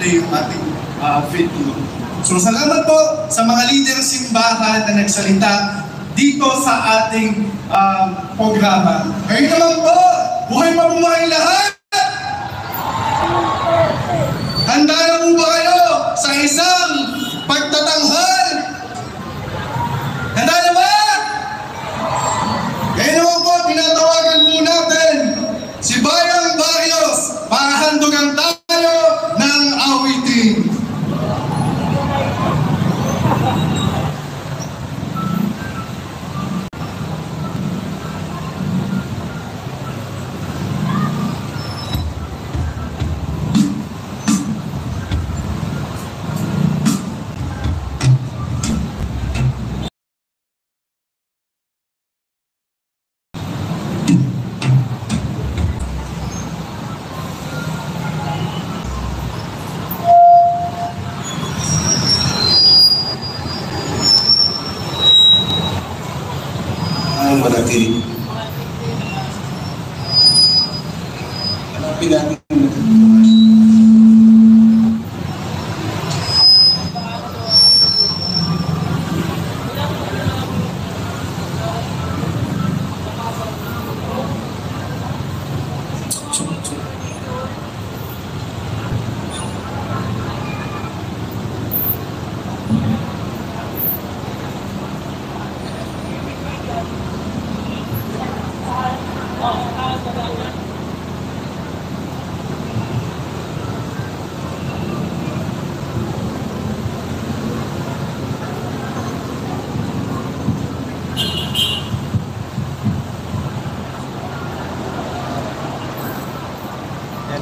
i-play yung ating video. So salamat po sa mga leader simbahan na nagsalita dito sa ating programa. Ngayon naman po, buhay mabuhay lahat! Handa na po ba kayo sa isang pagtatanghal? Handa na ba? Ngayon naman po, pinatawagan po natin si Bayang Barrios para handugan tayo ng awitin. Manatili. Hanapin natin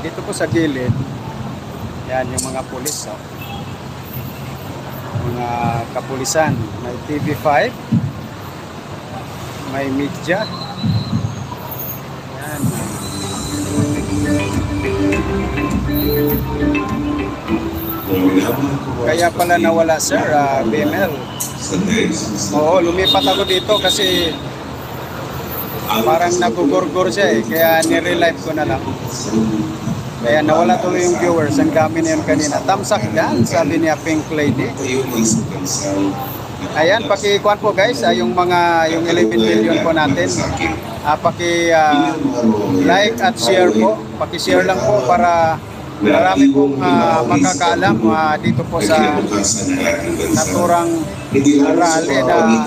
dito po sa gilid. Yan yung mga pulis, oh. Mga kapulisan. May TV5, may media. Yan. Kaya pala nawala, sir, BML. Oo, lumipat ako dito kasi parang nagugurgur siya eh. Kaya nirelive ko na lang. Kaya nawala tuloy yung viewers. Ang dami na yun kanina. Tamsak yan, sabi niya Pink Lady. Ayan, paki-kuhan po guys, yung 11 million po natin. Paki-like at share po. Paki-share lang po para marami pong makakaalam dito po sa naturang rally na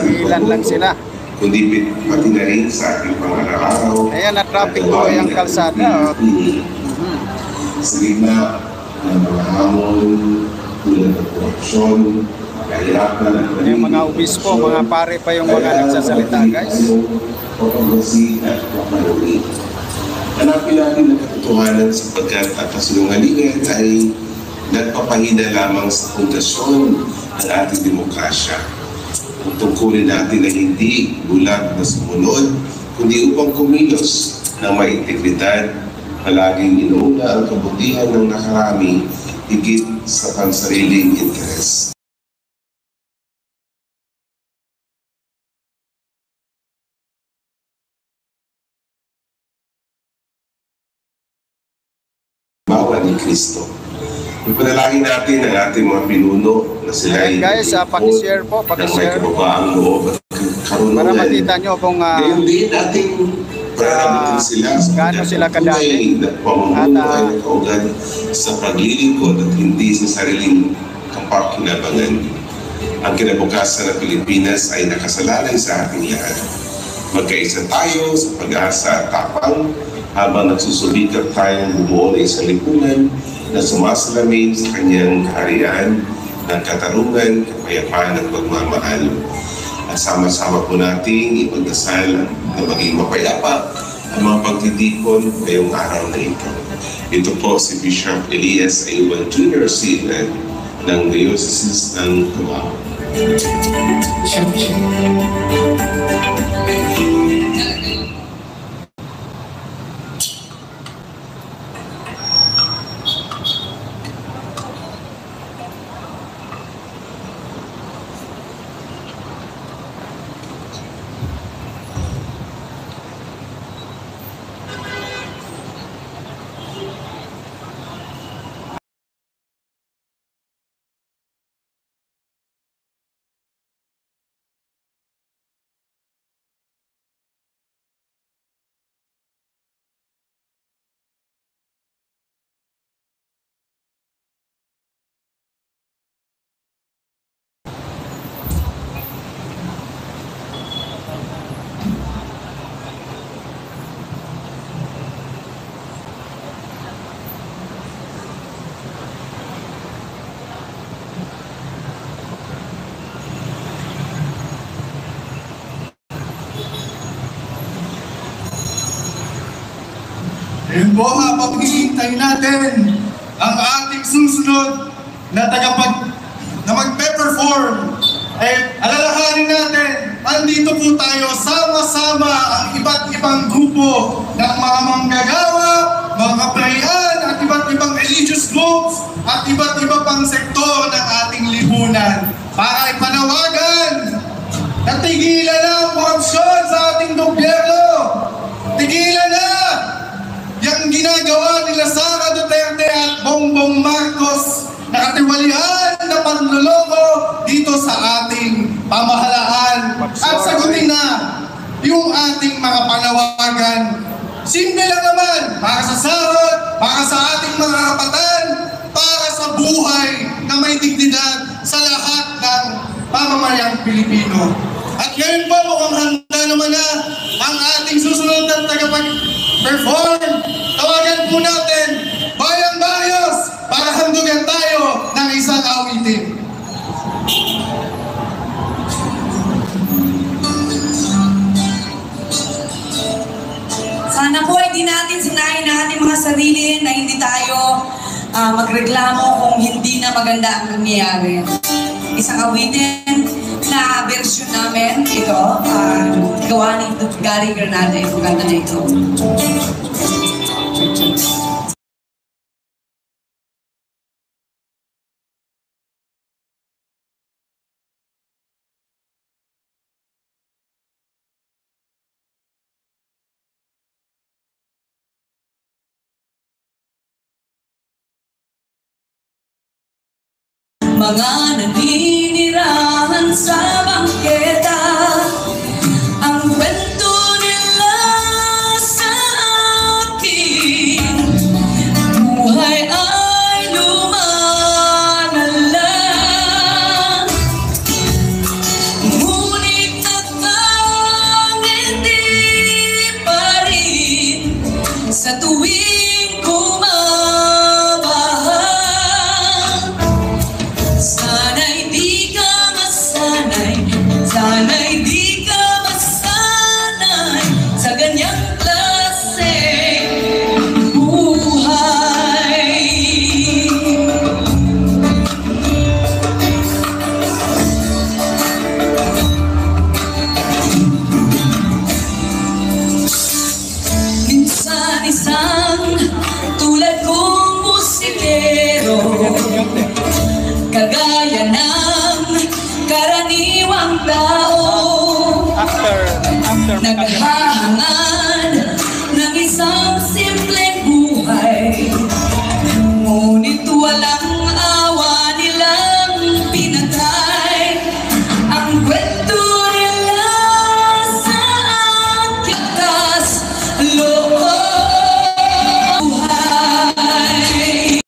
ilan lang sila. Kundi pati na rin sa ating pang-araw. Ayan, na-traffic po yung kalsada. Sa gitna ng mga hamon, tulad ng korupsyon, kahirapan, yung mga obispo, mga pare pa yung mga nagsasalita, guys. Pagpapagasi at pagpapalawin. Hanapin natin ang katotohanan sapagkat ang kasinungalingan ay nagpapahina lamang sa pundasyon ng ating demokrasya. Ang tungkulin natin ay hindi bulag na sumunod, kundi upang kumilos ng may integridad, palaging inuuna ang kabutihan ng nakarami higit sa pansariling interes. Bawa ni Kristo. Ipanalangin natin ang ating mga pinuno na sila ay guys, paki-share po, paki-share. Ng may kababaang loob at karunungan. Para makita nyo kung Ngayon din ating gaano sila kadami at kaugal sa paglilingkod at hindi sa sariling kapakinabangan. Ang kinabukasan ng Pilipinas ay nakasalalay sa ating lahat. Magkaisa tayo sa pag-asa at tapang habang nagsusubikap tayong bumuo ng isang lipunan na sumasalamin sa kanyang kaharian ng katarungan, kapayapaan at pagmamahal. At sama-sama po nating ipagdasal na maging mapayapa ang mga pagtitipon ngayong araw na ito. Ito po si Bishop Elias Aywan Jr. Silan ng Diocese ng Cubao. Ngayon po, habang hinihintay natin ang ating susunod na na magpe-perform, alalahanin natin, andito po tayo sama-sama ang iba't ibang grupo ng mga manggagawa, mga kaprayan, at iba't ibang religious groups, at iba't iba pang sektor ng ating lipunan para ipanawagan na tigilan na ang korupsyon sa ating gobyerno. Tigilan na yung ginagawa nila Sara Duterte at Bongbong Marcos na katiwalian na panloloko dito sa ating pamahalaan. At sagutin na yung ating mga panawagan. Simple lang naman, para sa sahod, para sa ating mga karapatan, para sa buhay na may dignidad sa lahat ng pamamayang Pilipino. At ngayon po, mukhang handa naman na ang ating susunod na tagapag-perform. Tawagan po natin, Bayang Barrios, para handugan tayo ng isang awitin. Sana po hindi natin sinayin na ating mga sarili na hindi tayo magreklamo kung hindi na maganda ang nangyayari. Isang awitin na version namin ito, gawa ni Gary Granada, yung maganda na ito. Mga naninirahan sa bangka